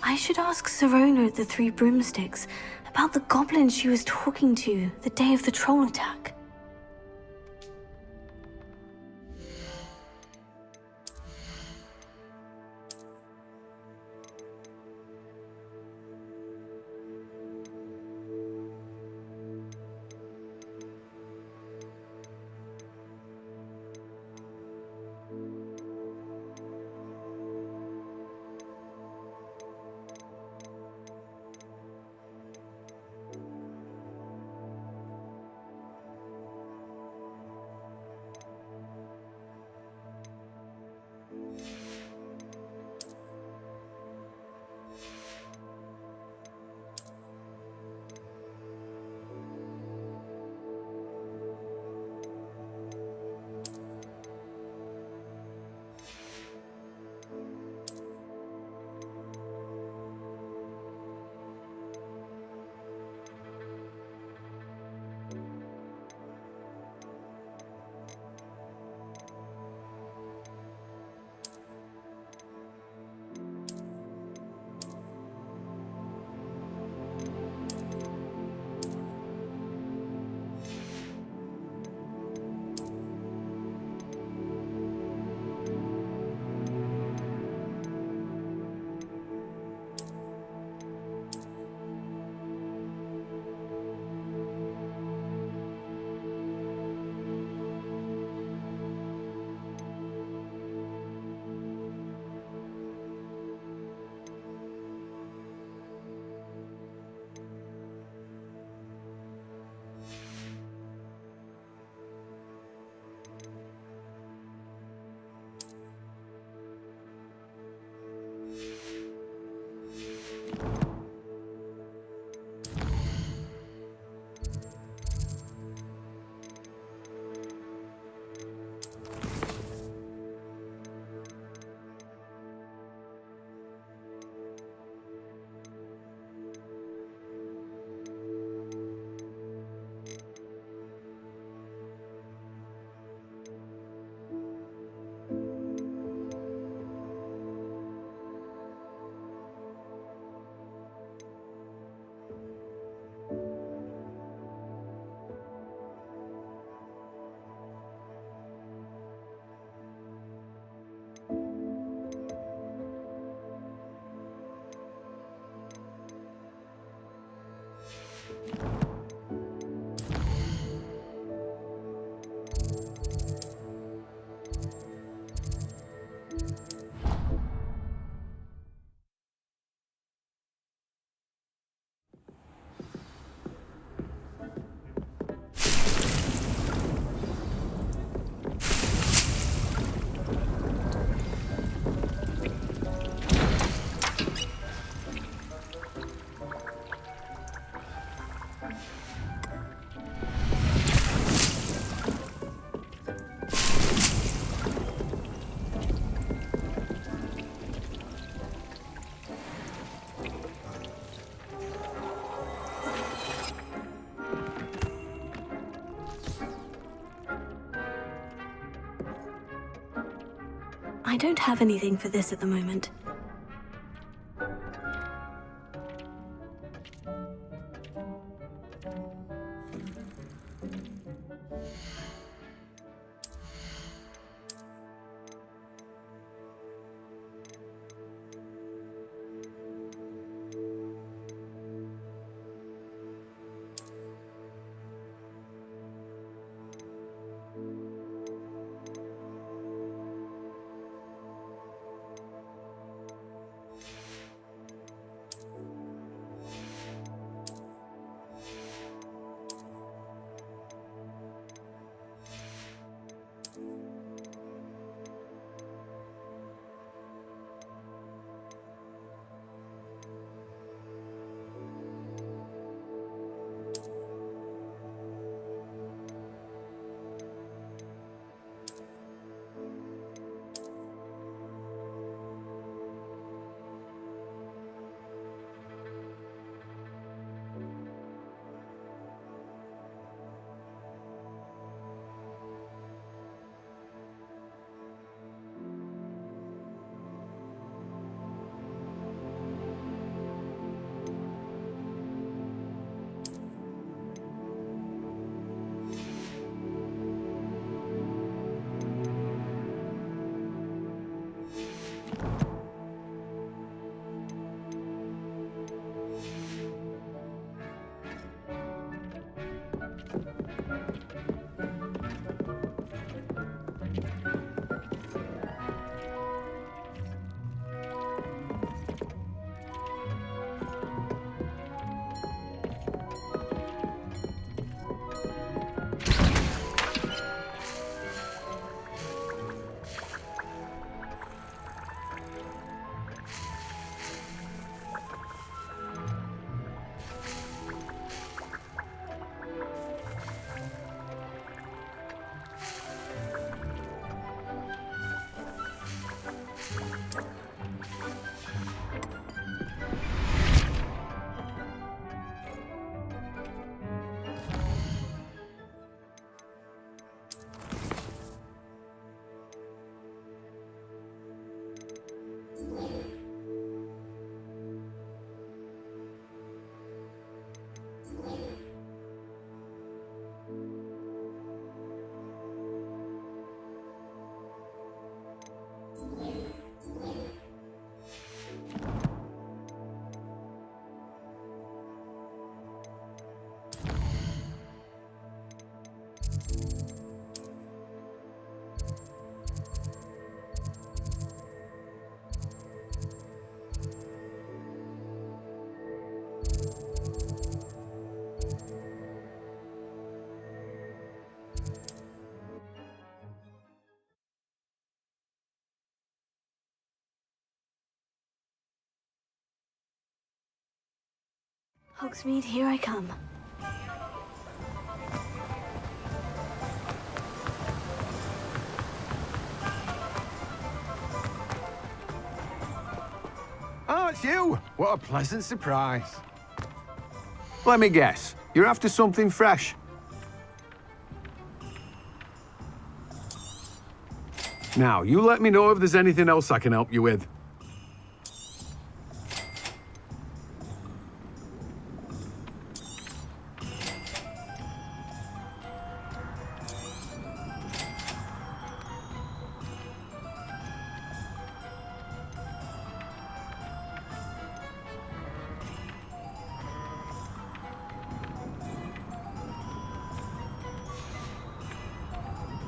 I should ask Sirona at the Three Broomsticks about the goblin she was talking to the day of the troll attack. I don't have anything for this at the moment. Hogsmeade, here I come. Oh, it's you! What a pleasant surprise. Let me guess, you're after something fresh? Now, you let me know if there's anything else I can help you with.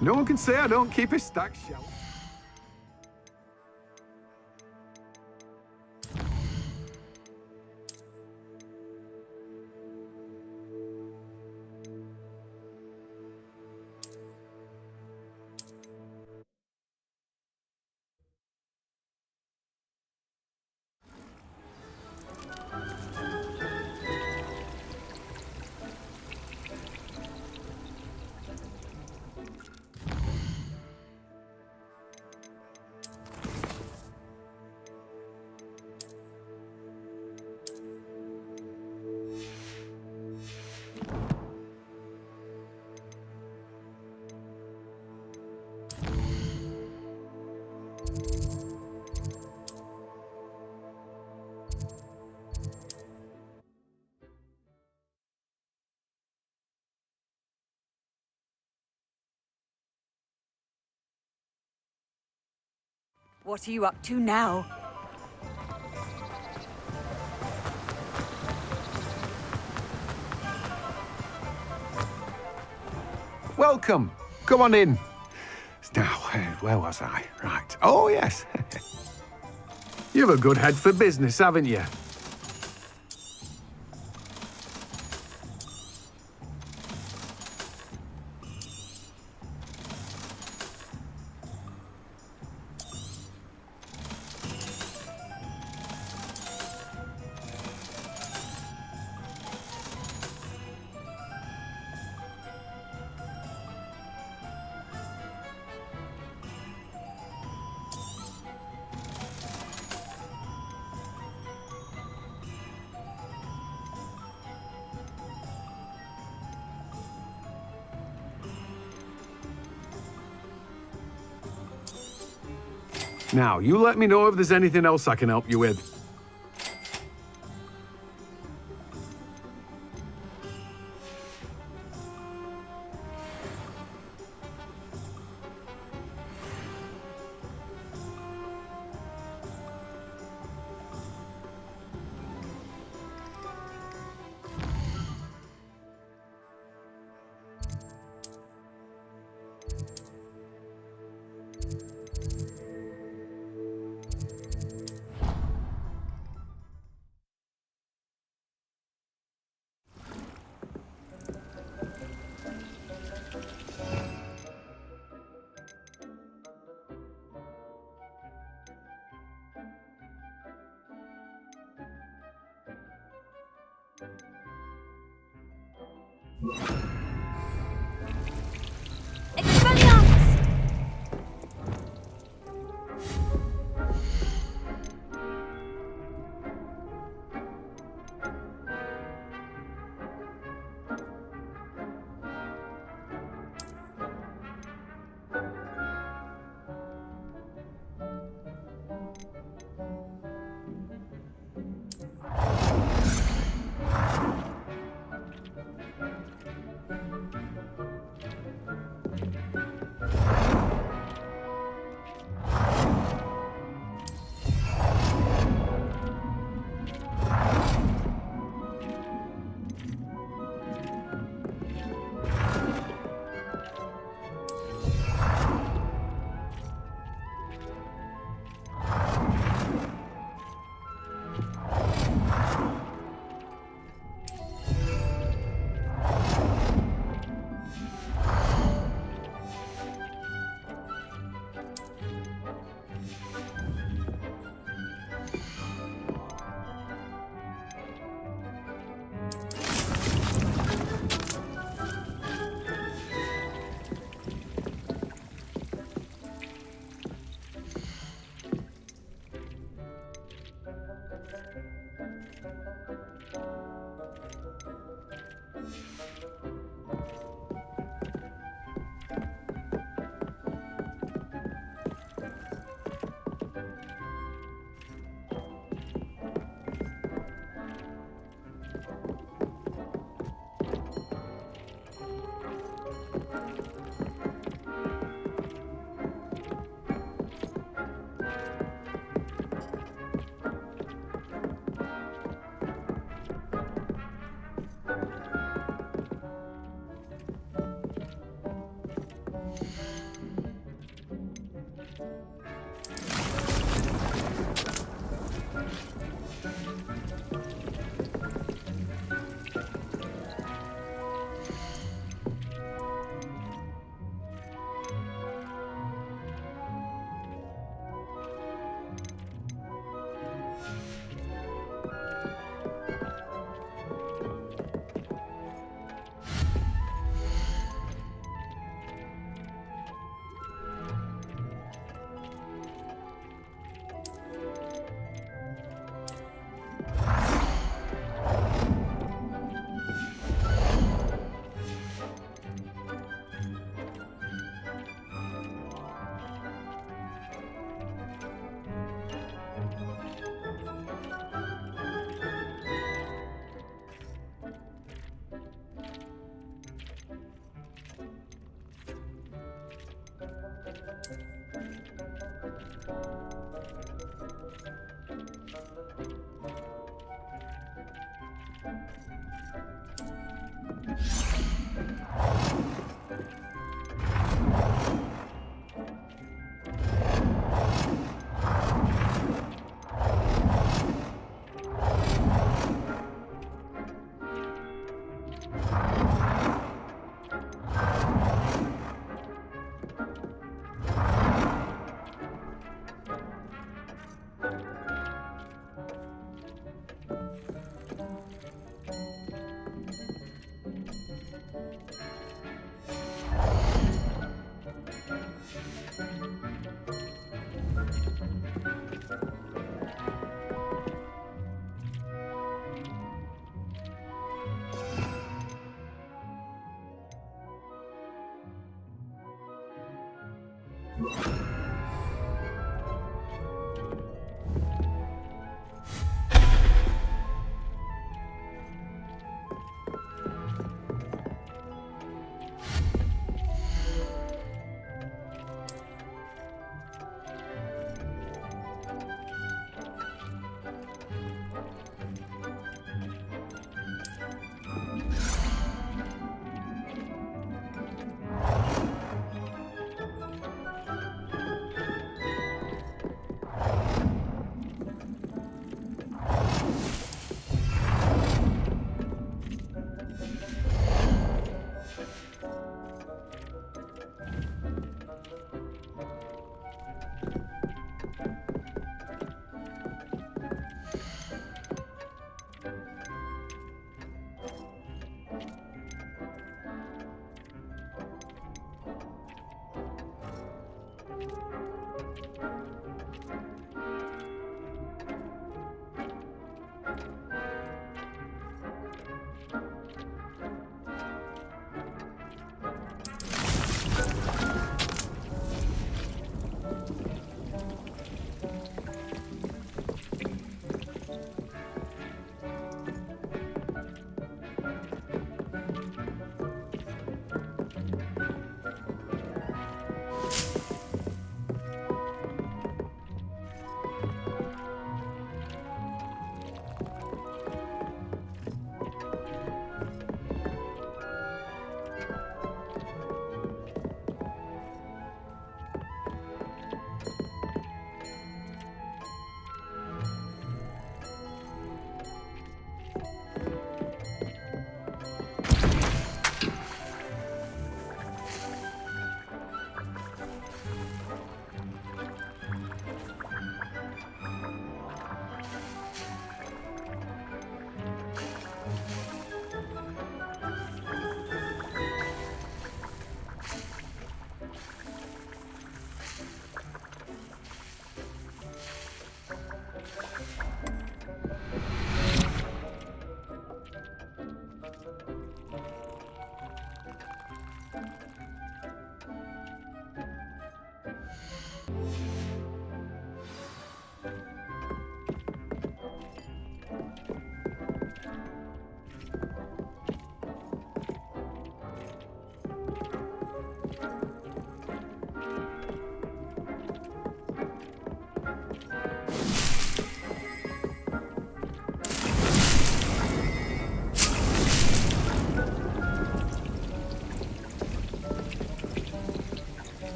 No one can say I don't keep a stacked shelf. What are you up to now? Welcome. Come on in. Now, where was I? Right. Oh, yes. You've a good head for business, haven't you? Now, you let me know if there's anything else I can help you with. Expelliarmus!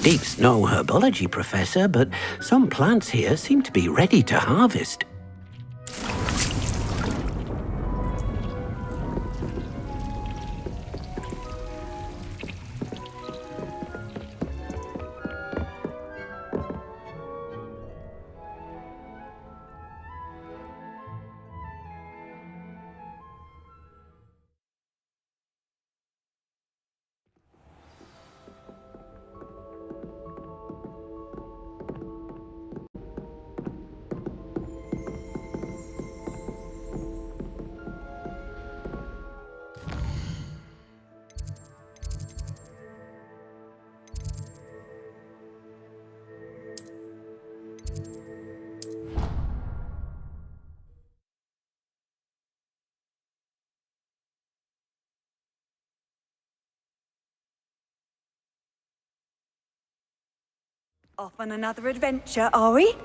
Deep's no herbology professor, but some plants here seem to be ready to harvest. Off on another adventure, are we?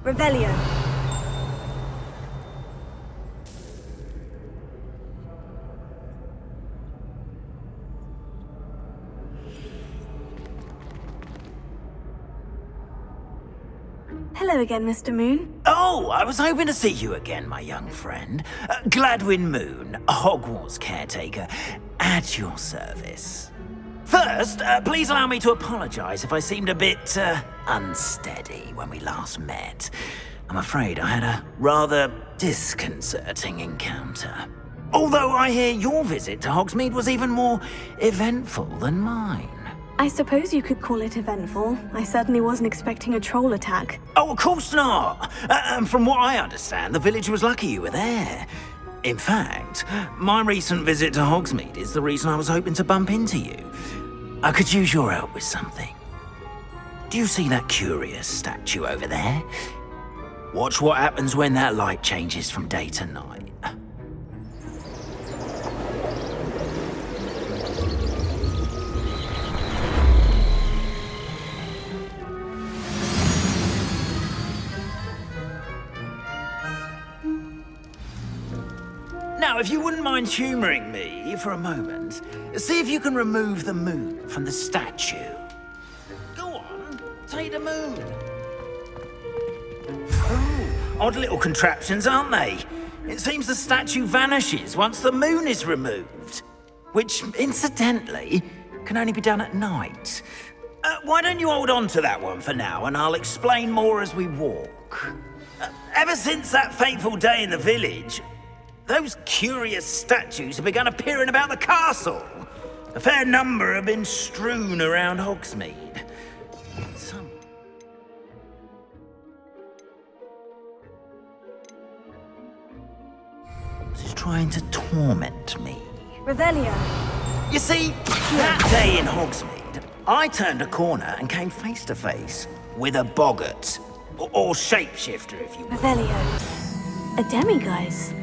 Revelio. Hello again, Mr. Moon. Oh, I was hoping to see you again, my young friend. Gladwin Moon, Hogwarts caretaker, at your service. First, please allow me to apologize if I seemed a bit, unsteady when we last met. I'm afraid I had a rather disconcerting encounter. Although I hear your visit to Hogsmeade was even more eventful than mine. I suppose you could call it eventful. I certainly wasn't expecting a troll attack. Oh, of course not. And from what I understand, the village was lucky you were there. In fact, my recent visit to Hogsmeade is the reason I was hoping to bump into you. I could use your help with something. Do you see that curious statue over there? Watch what happens when that light changes from day to night. Now, if you wouldn't mind humouring me for a moment, see if you can remove the moon from the statue. Go on, take the moon. Oh, odd little contraptions, aren't they? It seems the statue vanishes once the moon is removed. Which, incidentally, can only be done at night. Why don't you hold on to that one for now, and I'll explain more as we walk. Ever since that fateful day in the village, those curious statues have begun appearing about the castle. A fair number have been strewn around Hogsmeade. Some... is trying to torment me. Revelio. You see, that day in Hogsmeade, I turned a corner and came face to face with a boggart. Or shapeshifter, if you will. Revelio. A demiguise.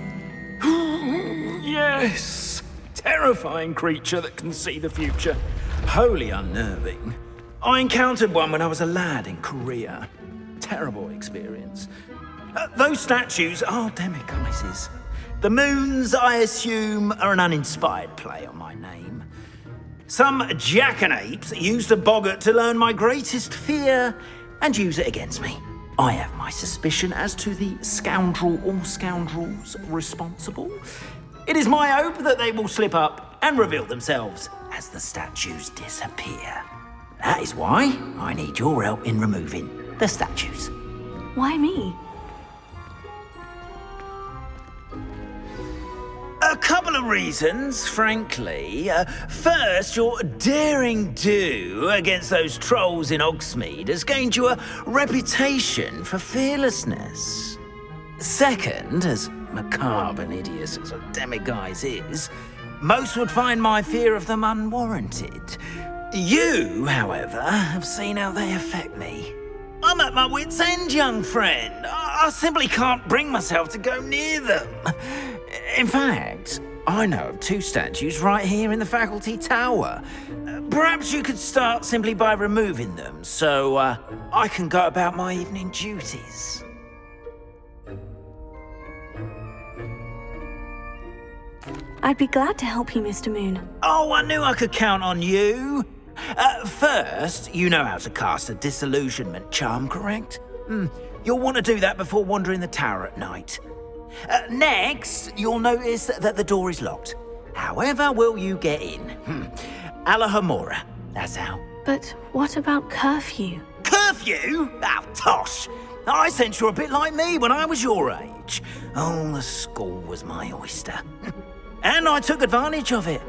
Yes! Terrifying creature that can see the future. Wholly unnerving. I encountered one when I was a lad in Korea. Terrible experience. Those statues are demiguises. The moons, I assume, are an uninspired play on my name. Some jackanapes used a boggart to learn my greatest fear and use it against me. I have my suspicion as to the scoundrel or scoundrels responsible. It is my hope that they will slip up and reveal themselves as the statues disappear. That is why I need your help in removing the statues. Why me? A couple of reasons, frankly. First, your daring do against those trolls in Hogsmeade has gained you a reputation for fearlessness. Second, as macabre and hideous as a demiguise is, most would find my fear of them unwarranted. You, however, have seen how they affect me. I'm at my wit's end, young friend. I simply can't bring myself to go near them. In fact, I know of 2 statues right here in the faculty tower. Perhaps you could start simply by removing them, so I can go about my evening duties. I'd be glad to help you, Mr. Moon. Oh, I knew I could count on you. First, you know how to cast a disillusionment charm, correct? You'll want to do that before wandering the tower at night. Next, you'll notice that the door is locked. However will you get in? Alahomora, that's how. But what about curfew? Curfew? Oh, tosh. I sense you're a bit like me when I was your age. Oh, the school was my oyster. And I took advantage of it.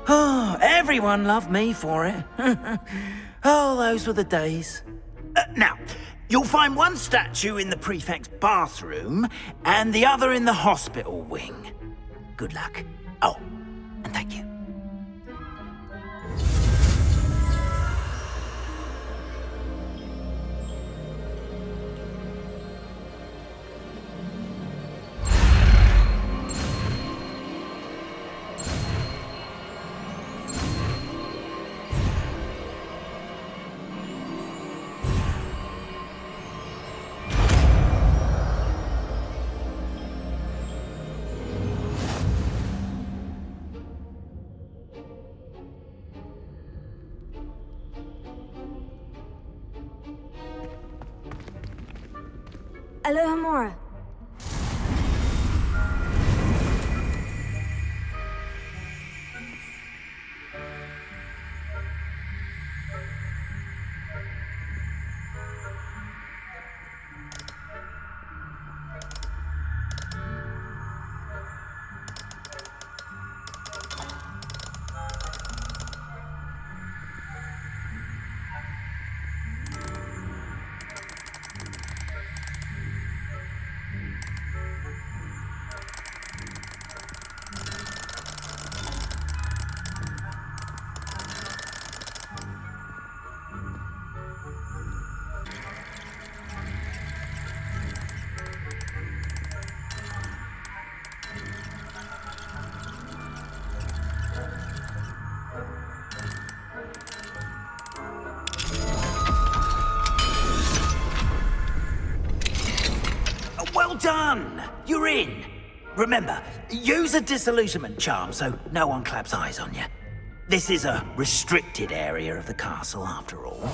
Oh, everyone loved me for it. Oh, those were the days. Now, you'll find one statue in the prefect's bathroom and the other in the hospital wing. Good luck. Oh, and thank you. Alohomora. Well done! You're in. Remember, use a disillusionment charm so no one claps eyes on you. This is a restricted area of the castle, after all.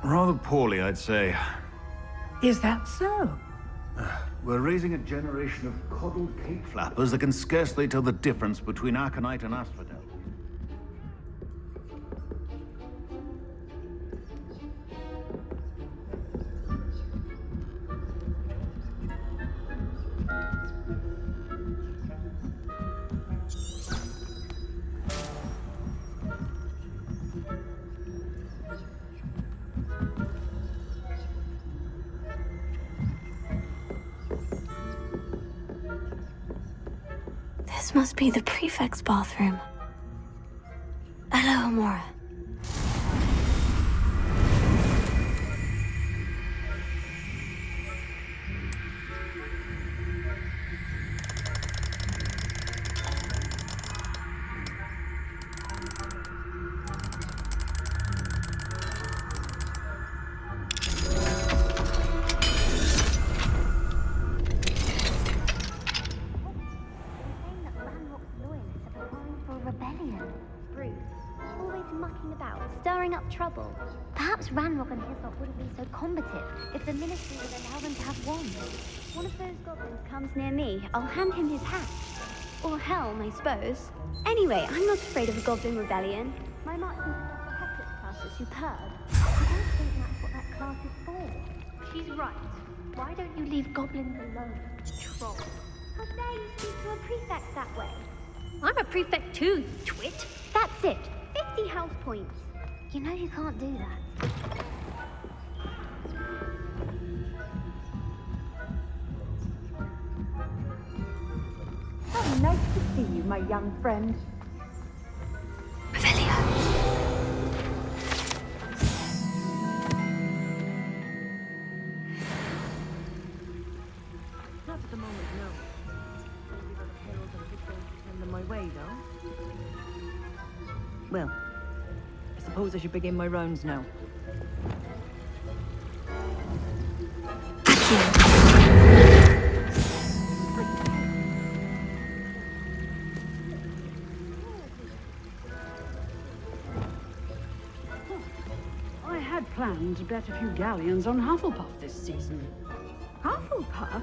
Rather poorly, I'd say. Is that so? We're raising a generation of coddled cape flappers that can scarcely tell the difference between Aconite and Asphodel. This must be the prefect's bathroom. Hello, Amora. Stirring up trouble. Perhaps Ranrock and Hislop wouldn't be so combative if the Ministry would allow them to have wands. One of those goblins comes near me, I'll hand him his hat. Or helm, I suppose. Anyway, I'm not afraid of a goblin rebellion. My marching Hogwarts class is superb. I don't think that's what that class is for. She's right. Why don't you leave goblins alone, troll? How dare you speak to a prefect that way? I'm a prefect too, you twit. That's it. 50 house points. You know you can't do that. How nice to see you, my young friend. Revelio. Not at the moment, no. Maybe the heralds and rituals send them my way, though. Well, I suppose I should begin my rounds now. I had planned to bet a few galleons on Hufflepuff this season. Hufflepuff?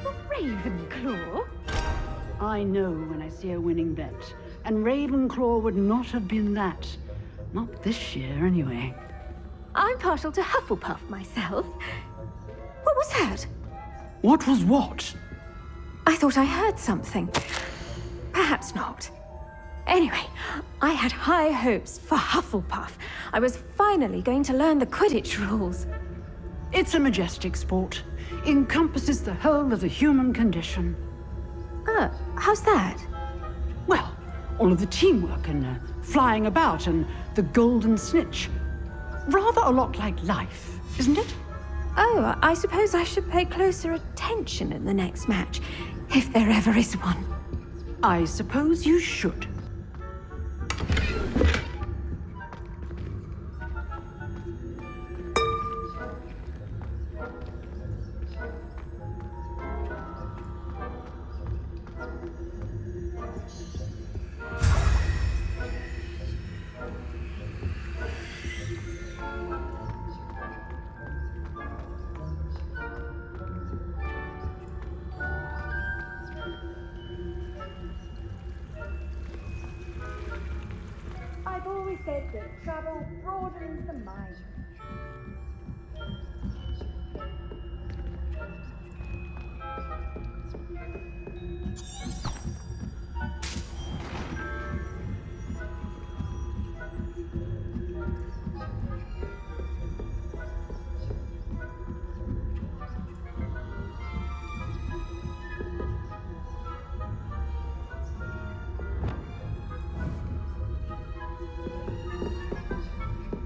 The Ravenclaw? I know when I see a winning bet, and Ravenclaw would not have been that. Not this year, anyway. I'm partial to Hufflepuff myself. What was that? What was what? I thought I heard something. Perhaps not. Anyway, I had high hopes for Hufflepuff. I was finally going to learn the Quidditch rules. It's a majestic sport. Encompasses the whole of the human condition. How's that? Well, all of the teamwork and flying about and the golden snitch. Rather a lot like life, isn't it? Oh, I suppose I should pay closer attention in the next match, if there ever is one. I suppose you should. I've always said that travel broadens the mind.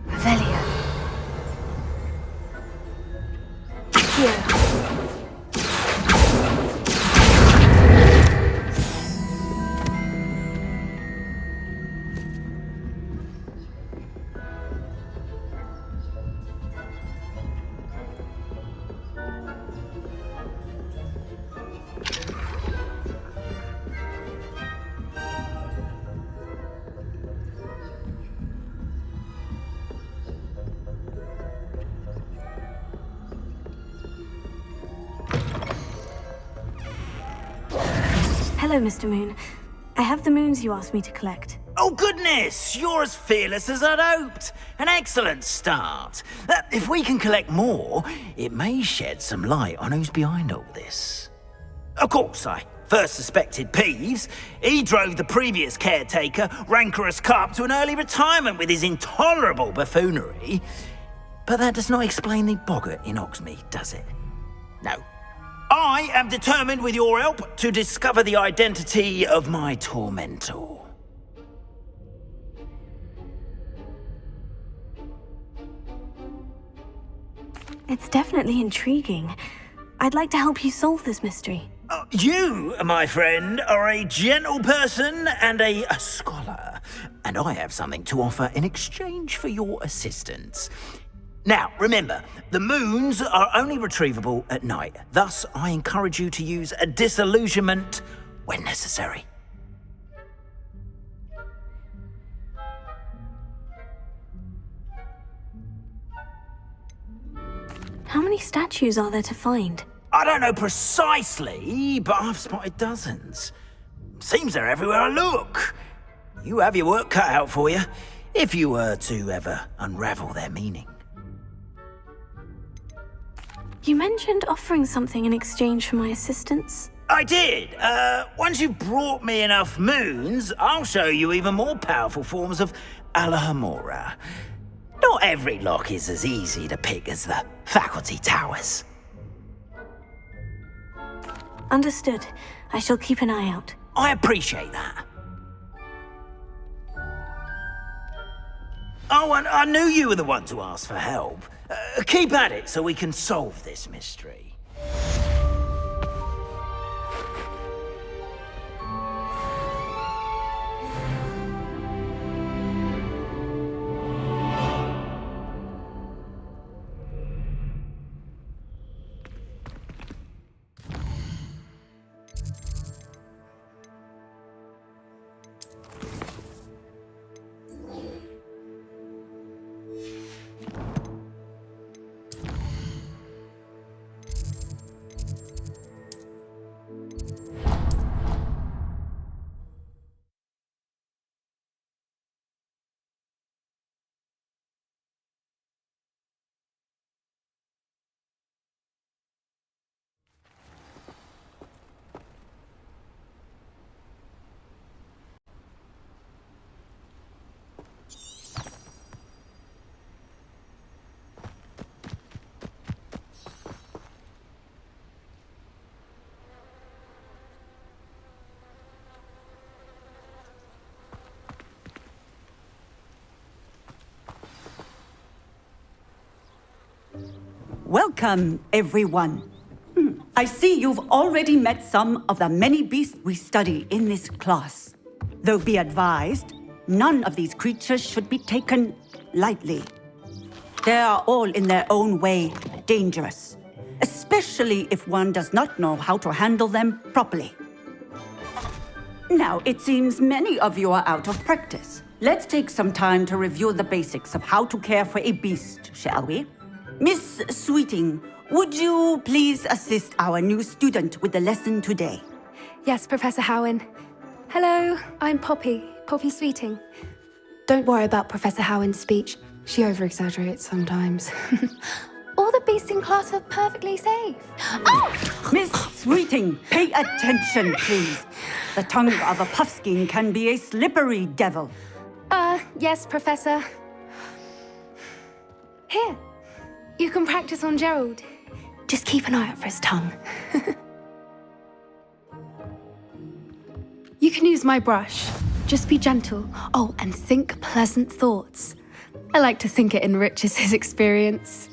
Revelio. Here. Hello, Mr. Moon. I have the moons you asked me to collect. Oh, goodness! You're as fearless as I'd hoped. An excellent start. If we can collect more, it may shed some light on who's behind all this. Of course, I first suspected Peeves. He drove the previous caretaker, Rancorous Carp, to an early retirement with his intolerable buffoonery. But that does not explain the boggart in Oxmead, does it? No. I am determined with your help to discover the identity of my tormentor. It's definitely intriguing. I'd like to help you solve this mystery. You, my friend, are a gentle person and a scholar, and I have something to offer in exchange for your assistance. Now, remember, the moons are only retrievable at night. Thus, I encourage you to use a disillusionment when necessary. How many statues are there to find? I don't know precisely, but I've spotted dozens. Seems they're everywhere I look. You have your work cut out for you, if you were to ever unravel their meaning. You mentioned offering something in exchange for my assistance. I did. Once you've brought me enough moons, I'll show you even more powerful forms of Alohomora. Not every lock is as easy to pick as the faculty towers. Understood. I shall keep an eye out. I appreciate that. Oh, and I knew you were the one to ask for help. Keep at it so we can solve this mystery. Welcome, everyone. I see you've already met some of the many beasts we study in this class. Though be advised, none of these creatures should be taken lightly. They are all in their own way dangerous, especially if one does not know how to handle them properly. Now, it seems many of you are out of practice. Let's take some time to review the basics of how to care for a beast, shall we? Miss Sweeting, would you please assist our new student with the lesson today? Yes, Professor Howen. Hello, I'm Poppy Sweeting. Don't worry about Professor Howen's speech. She over-exaggerates sometimes. All the beasts in class are perfectly safe. Oh! Miss Sweeting, pay attention, please. The tongue of a puffskein can be a slippery devil. Yes, Professor. Here, you can practice on Gerald. Just keep an eye out for his tongue. You can use my brush. Just be gentle. Oh, and think pleasant thoughts. I like to think it enriches his experience.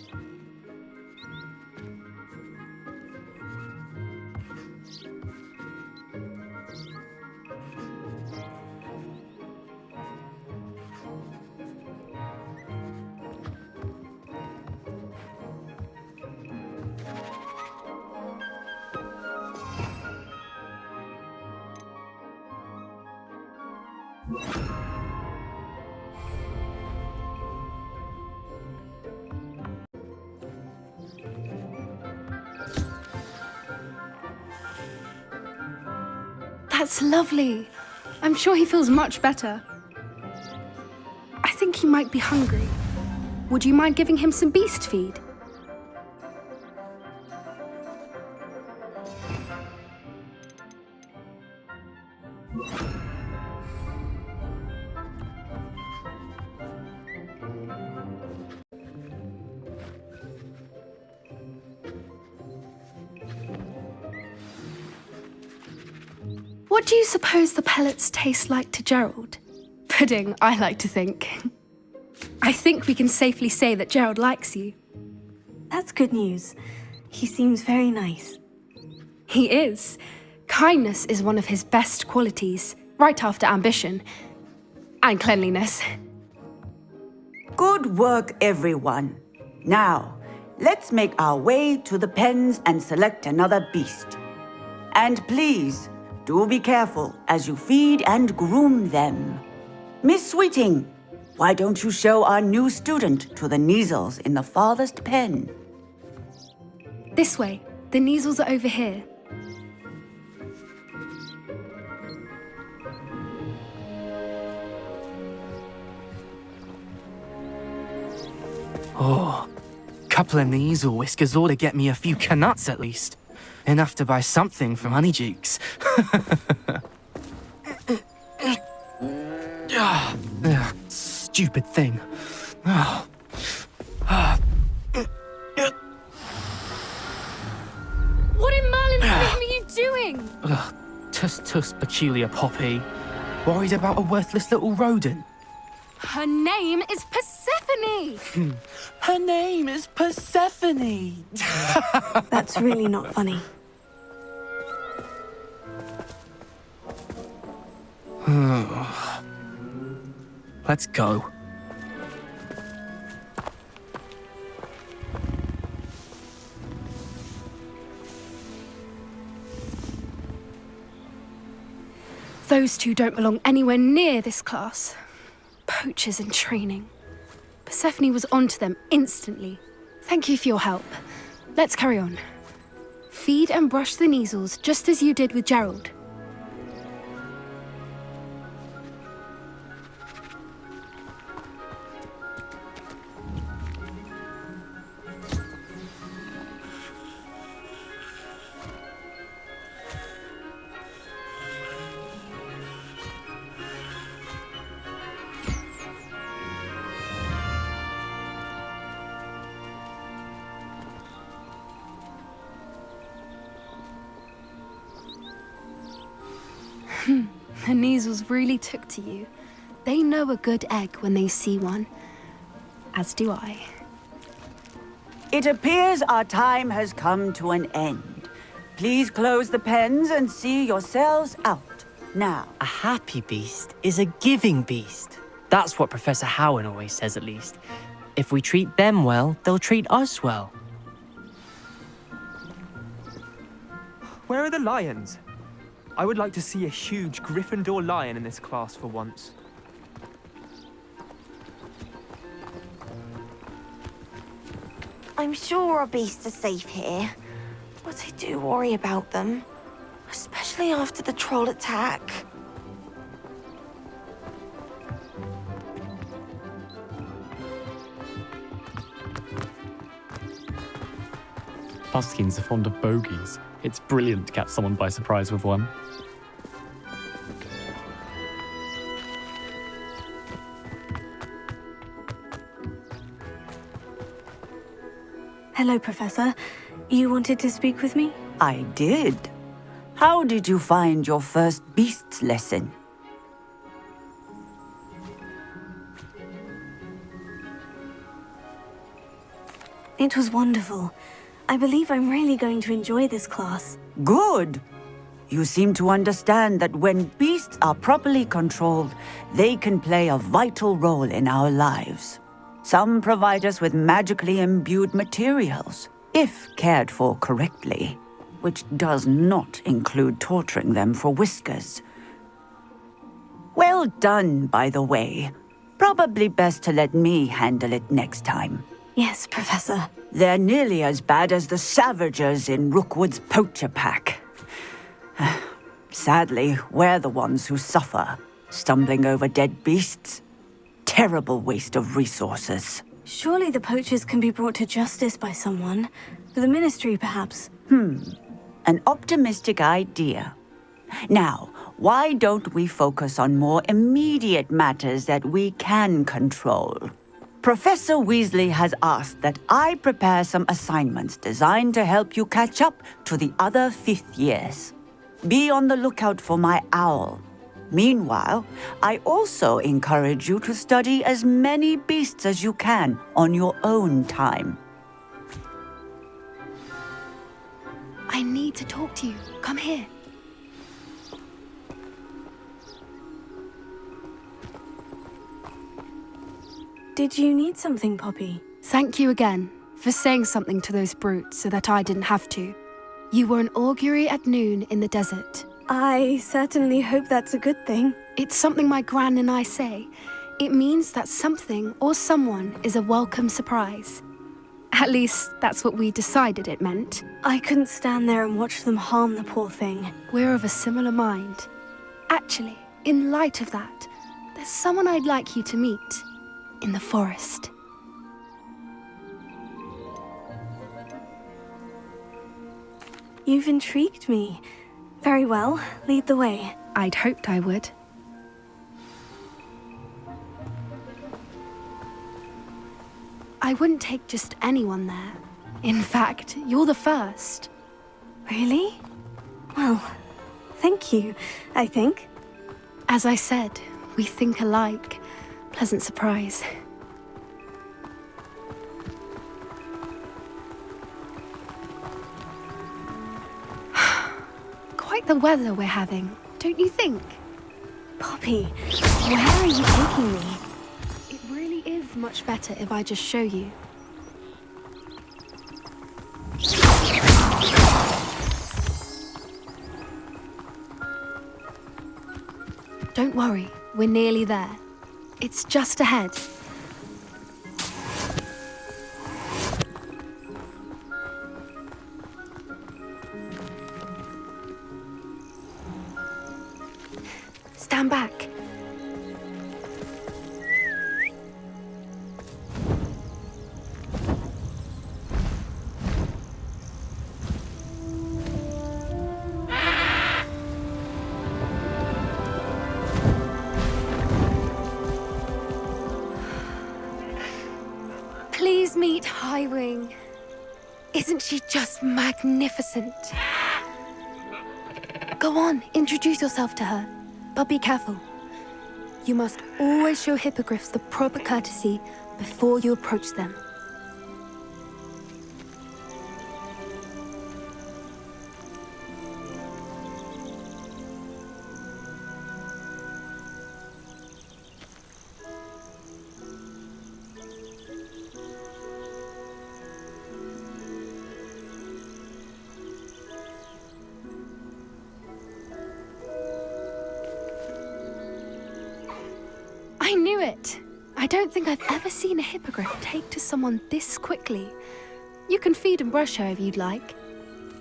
That's lovely. I'm sure he feels much better. I think he might be hungry. Would you mind giving him some beast feed? What do you suppose the pellets taste like to Gerald? Pudding, I like to think. I think we can safely say that Gerald likes you. That's good news. He seems very nice. He is. Kindness is one of his best qualities, right after ambition. And cleanliness. Good work, everyone. Now, let's make our way to the pens and select another beast. And please, do be careful as you feed and groom them. Miss Sweeting, why don't you show our new student to the Kneazles in the farthest pen? This way. The Kneazles are over here. Oh, couple of Kneazle whiskers ought to get me a few canuts at least. Enough to buy something from Honeydukes. Stupid thing. What in Merlin's name are you doing? Tuss, peculiar Poppy. Worried about a worthless little rodent. Her name is Persephone! Her name is Persephone! That's really not funny. Let's go. Those two don't belong anywhere near this class. Poachers in training. Persephone was onto them instantly. Thank you for your help. Let's carry on. Feed and brush the Kneazles just as you did with Gerald. The Kneazles really took to you. They know a good egg when they see one. As do I. It appears our time has come to an end. Please close the pens and see yourselves out now. A happy beast is a giving beast. That's what Professor Howen always says, at least. If we treat them well, they'll treat us well. Where are the lions? I would like to see a huge Gryffindor lion in this class for once. I'm sure our beasts are safe here, but I do worry about them, especially after the troll attack. Buskins are fond of bogies. It's brilliant to catch someone by surprise with one. Hello, Professor. You wanted to speak with me? I did. How did you find your first beasts lesson? It was wonderful. I believe I'm really going to enjoy this class. Good. You seem to understand that when beasts are properly controlled, they can play a vital role in our lives. Some provide us with magically imbued materials, if cared for correctly, which does not include torturing them for whiskers. Well done, by the way. Probably best to let me handle it next time. Yes, Professor. They're nearly as bad as the Savagers in Rookwood's poacher pack. Sadly, we're the ones who suffer, stumbling over dead beasts. Terrible waste of resources. Surely the poachers can be brought to justice by someone. The Ministry, perhaps. An optimistic idea. Now, why don't we focus on more immediate matters that we can control? Professor Weasley has asked that I prepare some assignments designed to help you catch up to the other fifth years. be on the lookout for my owl. Meanwhile, I also encourage you to study as many beasts as you can on your own time. I need to talk to you. Come here. Did you need something, Poppy? Thank you again for saying something to those brutes so that I didn't have to. You were an augury at noon in the desert. I certainly hope that's a good thing. It's something my gran and I say. It means that something or someone is a welcome surprise. At least, that's what we decided it meant. I couldn't stand there and watch them harm the poor thing. We're of a similar mind. Actually, in light of that, there's someone I'd like you to meet. In the forest. You've intrigued me. Very well, lead the way. I'd hoped I would. I wouldn't take just anyone there. In fact, you're the first. Really? Well, thank you, I think. As I said, we think alike. Pleasant surprise. Quite the weather we're having, don't you think? Poppy, where are you taking me? It really is much better if I just show you. Don't worry, we're nearly there. It's just ahead. Stand back. Please meet Highwing. Isn't she just magnificent? Go on, introduce yourself to her. But be careful. You must always show hippogriffs the proper courtesy before you approach them. I knew it! I don't think I've ever seen a hippogriff take to someone this quickly. You can feed and brush her if you'd like.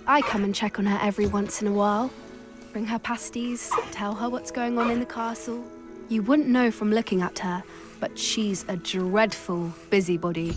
I come and check on her every once in a while. Bring her pasties, tell her what's going on in the castle. You wouldn't know from looking at her, but she's a dreadful busybody.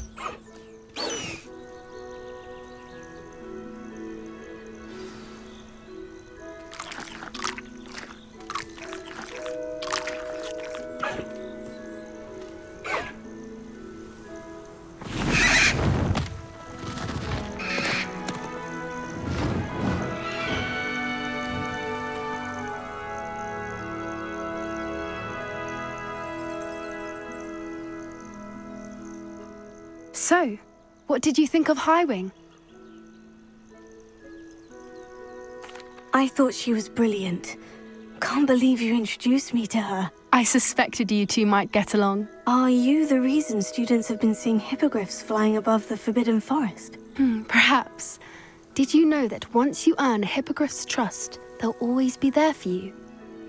So, what did you think of Highwing? I thought she was brilliant. Can't believe you introduced me to her. I suspected you two might get along. Are you the reason students have been seeing hippogriffs flying above the Forbidden Forest? Perhaps. Did you know that once you earn a hippogriff's trust, they'll always be there for you?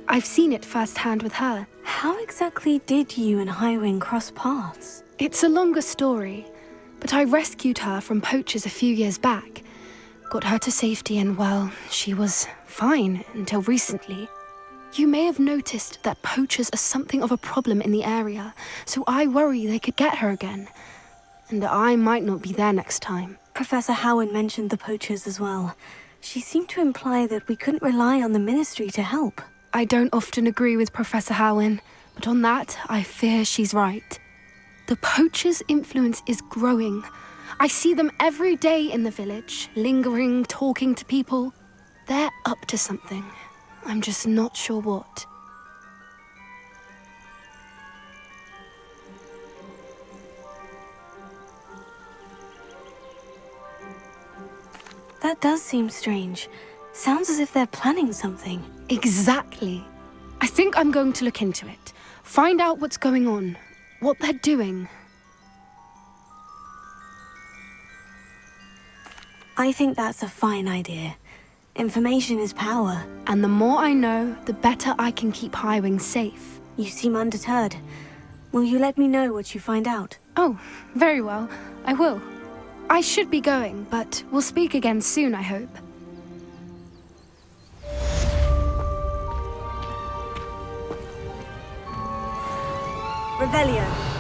I've seen it firsthand with her. How exactly did you and Highwing cross paths? It's a longer story, but I rescued her from poachers a few years back. Got her to safety and, well, she was fine until recently. You may have noticed that poachers are something of a problem in the area, so I worry they could get her again. And I might not be there next time. Professor Howard mentioned the poachers as well. She seemed to imply that we couldn't rely on the Ministry to help. I don't often agree with Professor Howin, but on that, I fear she's right. The poachers' influence is growing. I see them every day in the village, lingering, talking to people. They're up to something. I'm just not sure what. That does seem strange. Sounds as if they're planning something. Exactly. I think I'm going to look into it. Find out what's going on. What they're doing. I think that's a fine idea. Information is power. And the more I know, the better I can keep Highwing safe. You seem undeterred. Will you let me know what you find out? Oh, very well. I will. I should be going, but we'll speak again soon, I hope. Revelio.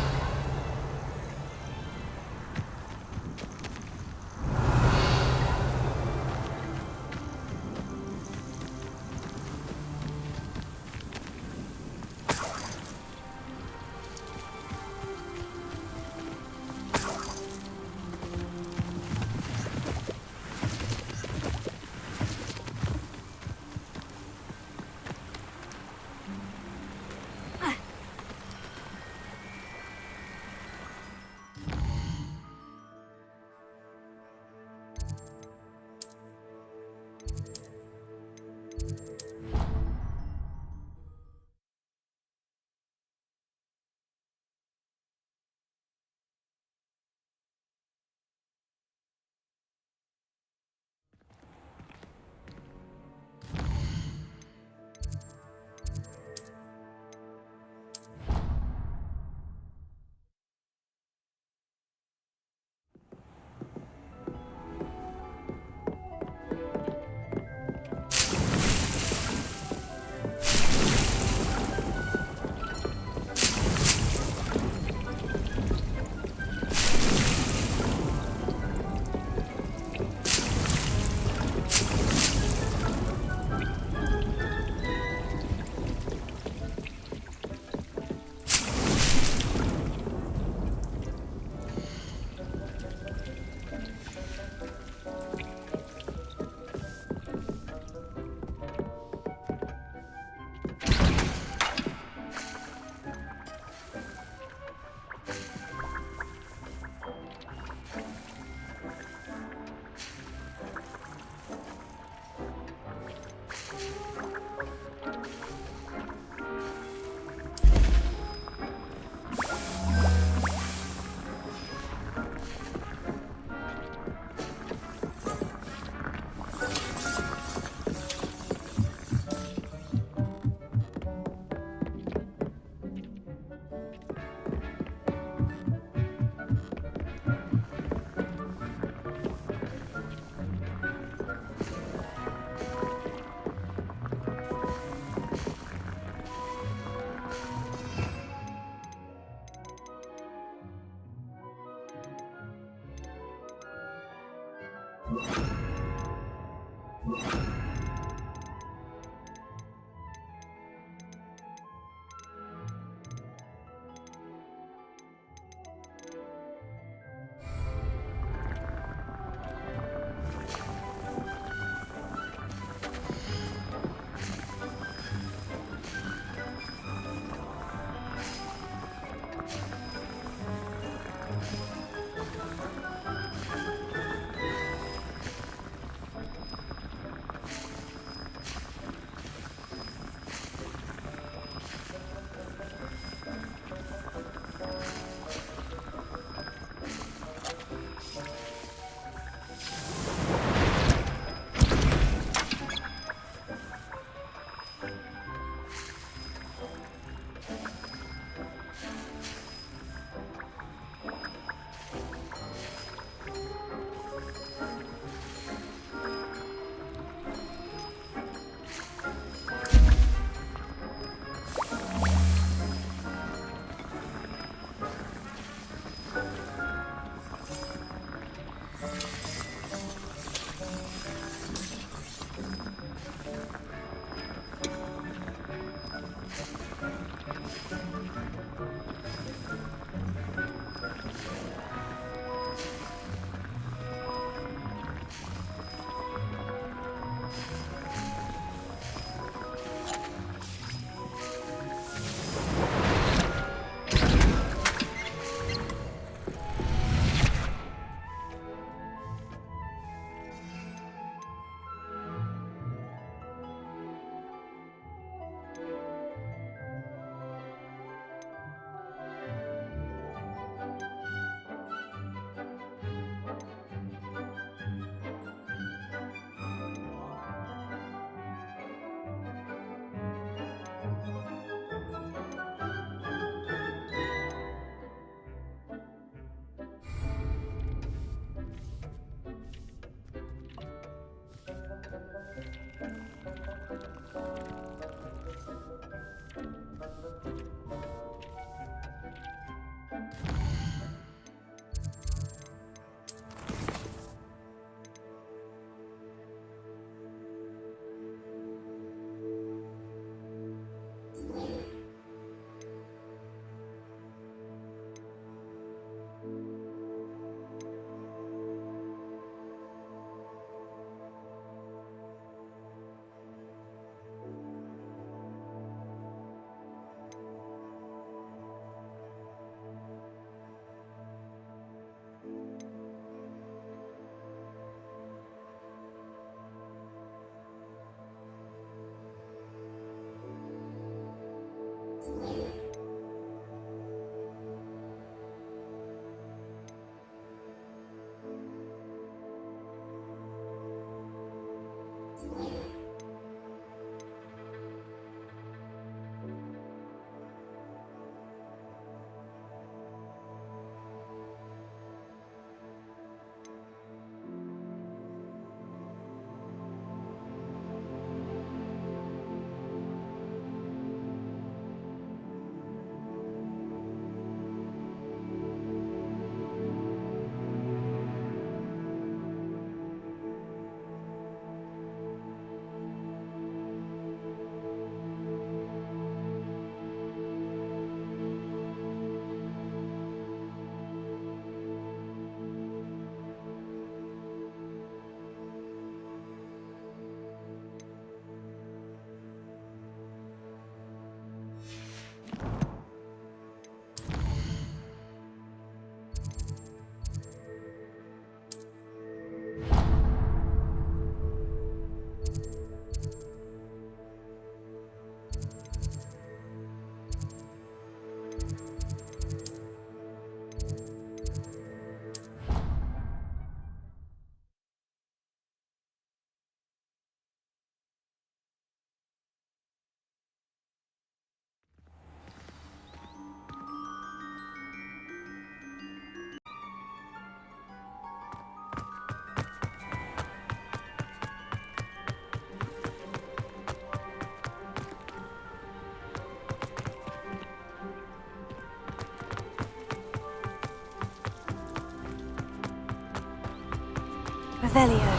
Revelio.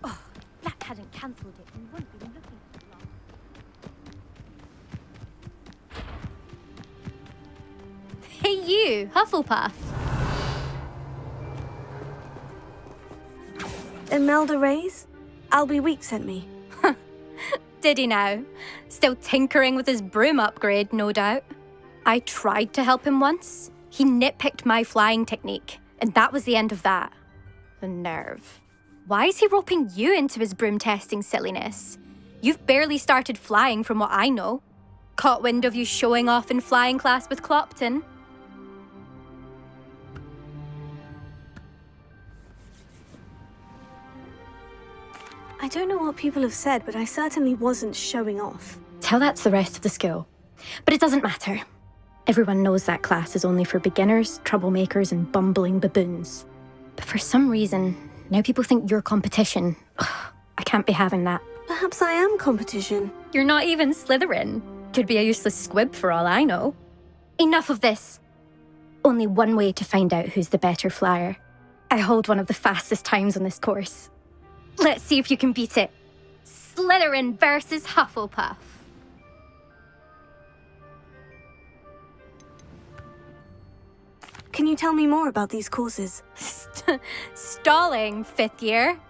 Oh, Black hadn't cancelled it. We wouldn't be looking for long. Hey you, Hufflepuff. Imelda Reyes? Albie Week sent me. Did he now? Still tinkering with his broom upgrade, no doubt. I tried to help him once. He nitpicked my flying technique, and that was the end of that. The nerve. Why is he roping you into his broom testing silliness? You've barely started flying from what I know. Caught wind of you showing off in flying class with Clopton. I don't know what people have said, but I certainly wasn't showing off. Tell that to the rest of the school. But it doesn't matter. Everyone knows that class is only for beginners, troublemakers, and bumbling baboons. But for some reason, now people think you're competition. Ugh, I can't be having that. Perhaps I am competition. You're not even Slytherin. Could be a useless squib for all I know. Enough of this. Only one way to find out who's the better flyer. I hold one of the fastest times on this course. Let's see if you can beat it. Slytherin versus Hufflepuff. Can you tell me more about these courses? Stalling, 5th year.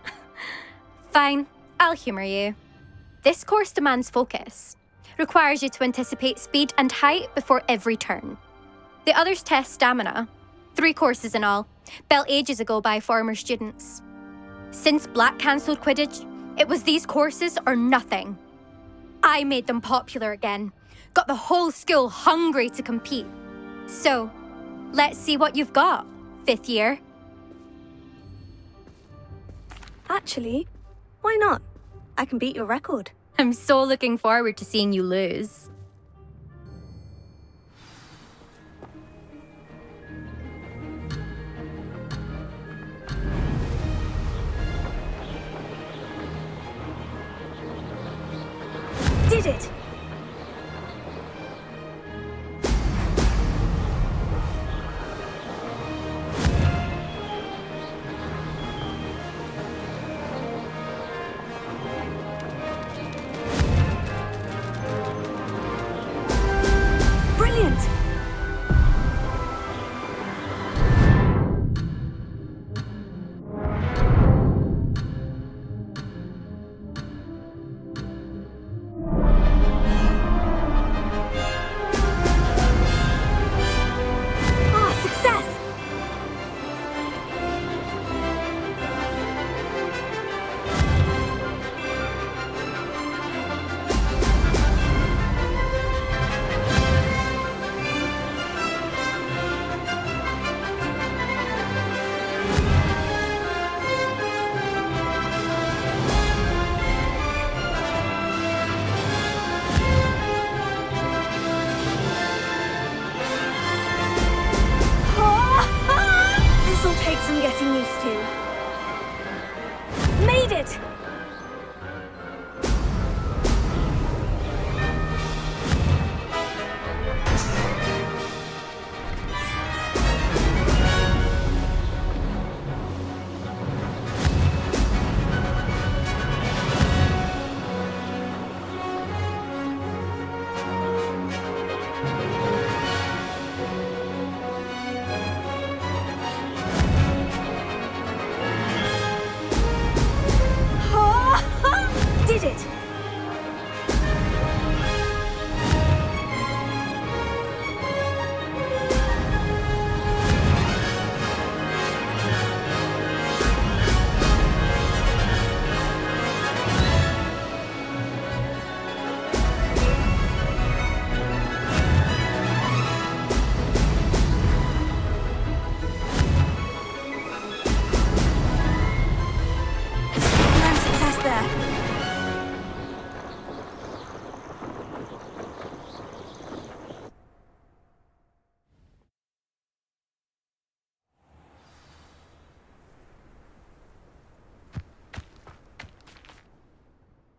Fine, I'll humour you. This course demands focus. Requires you to anticipate speed and height before every turn. The others test stamina. 3 courses in all, built ages ago by former students. Since Black cancelled Quidditch, it was these courses or nothing. I made them popular again, got the whole school hungry to compete. So, let's see what you've got, 5th year. Actually, why not? I can beat your record. I'm so looking forward to seeing you lose. Did it! Brilliant!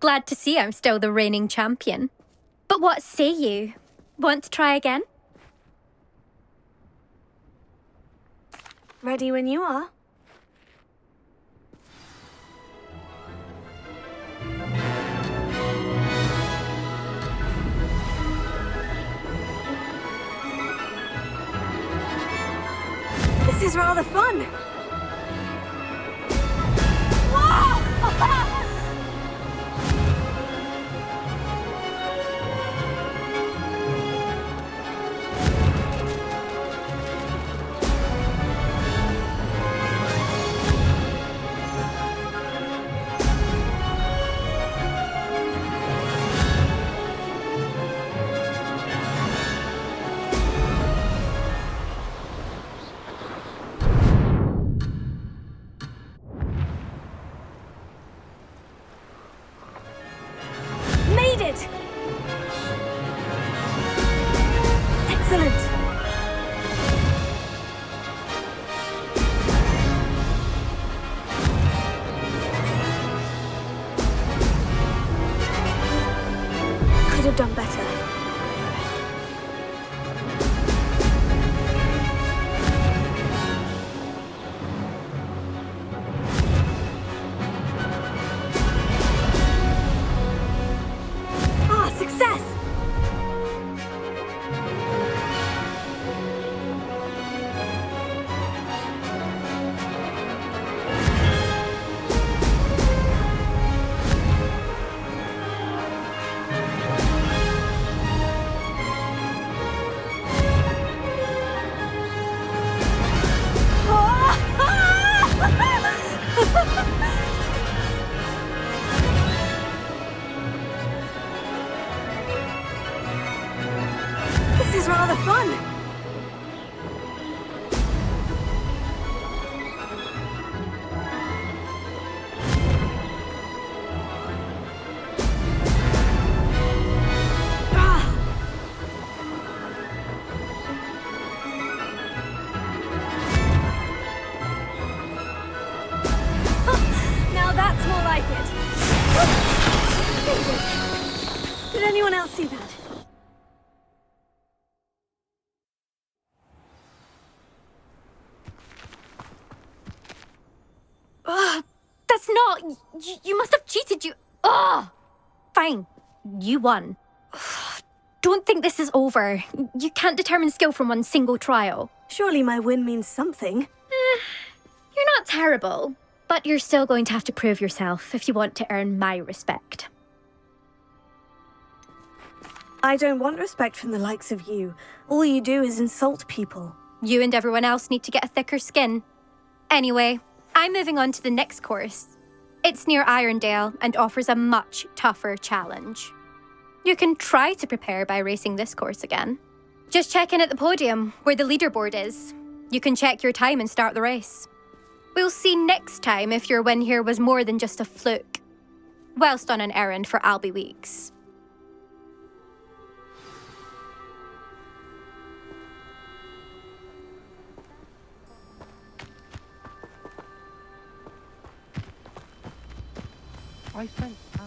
glad to see I'm still the reigning champion. But what say you? Want to try again? Ready when you are. This is rather fun. Made it! Excellent! Could have done better. Ah, success! This is rather fun. Now that's more like it. Did anyone else see that? Ugh, that's not... You must have cheated, you... Ugh! Fine. You won. Ugh, don't think this is over. You can't determine skill from one single trial. Surely my win means something. You're not terrible, but you're still going to have to prove yourself if you want to earn my respect. I don't want respect from the likes of you. All you do is insult people. You and everyone else need to get a thicker skin. Anyway, I'm moving on to the next course. It's near Irondale and offers a much tougher challenge. You can try to prepare by racing this course again. Just check in at the podium, where the leaderboard is. You can check your time and start the race. We'll see next time if your win here was more than just a fluke. Whilst on an errand for Albie Weeks.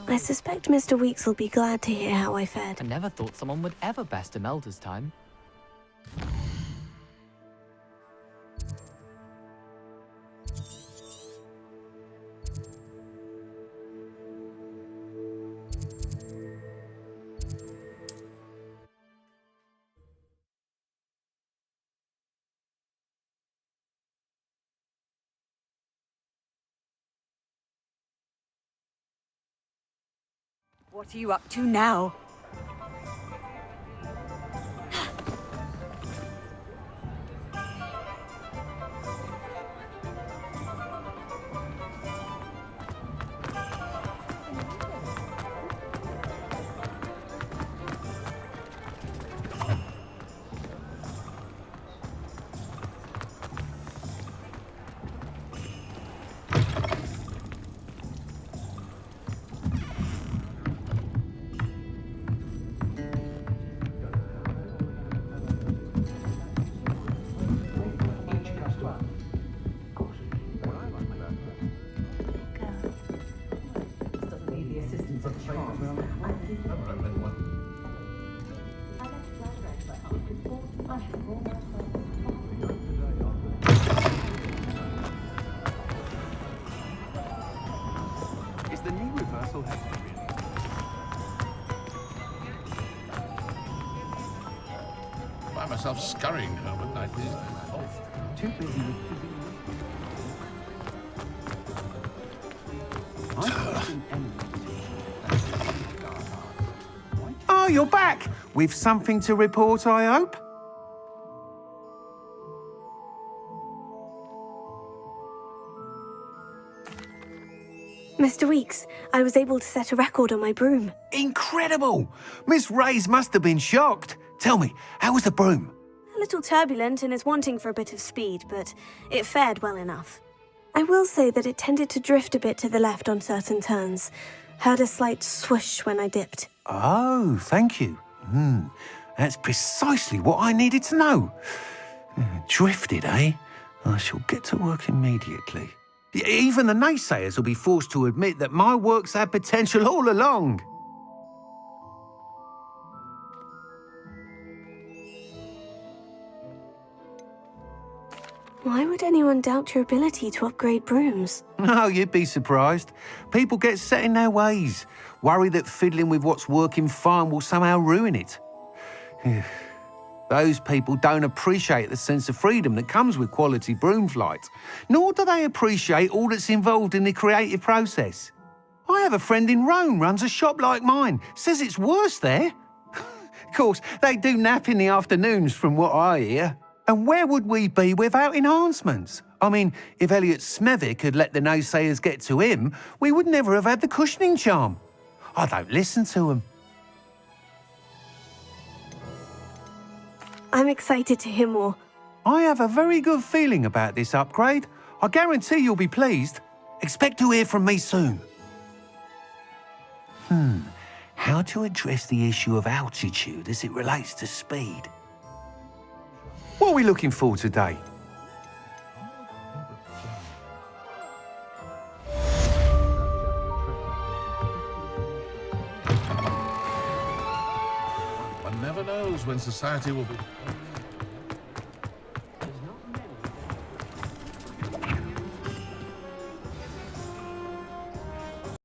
I suspect Mr. Weeks will be glad to hear how I fared. I never thought someone would ever best Imelda's time. What are you up to now? Is the knee reversal happening? I find myself scurrying home at night these days. Too busy with Oh, you're back! With something to report, I hope? Mr. Weeks, I was able to set a record on my broom. Incredible! Miss Ray's must have been shocked. Tell me, how was the broom? A little turbulent and is wanting for a bit of speed, but it fared well enough. I will say that it tended to drift a bit to the left on certain turns. Heard a slight swoosh when I dipped. Oh, thank you. That's precisely what I needed to know. Drifted, eh? I shall get to work immediately. Even the naysayers will be forced to admit that my work's had potential all along. Why would anyone doubt your ability to upgrade brooms? No, you'd be surprised. People get set in their ways, worry that fiddling with what's working fine will somehow ruin it. Those people don't appreciate the sense of freedom that comes with quality broom flight, nor do they appreciate all that's involved in the creative process. I have a friend in Rome runs a shop like mine, says it's worse there. Of course, they do nap in the afternoons from what I hear. And where would we be without enhancements? I mean, if Elliot Smethwick had let the naysayers get to him, we would never have had the cushioning charm. I don't listen to him. I'm excited to hear more. I have a very good feeling about this upgrade. I guarantee you'll be pleased. Expect to hear from me soon. How to address the issue of altitude as it relates to speed? What are we looking for today? One never knows when society will be...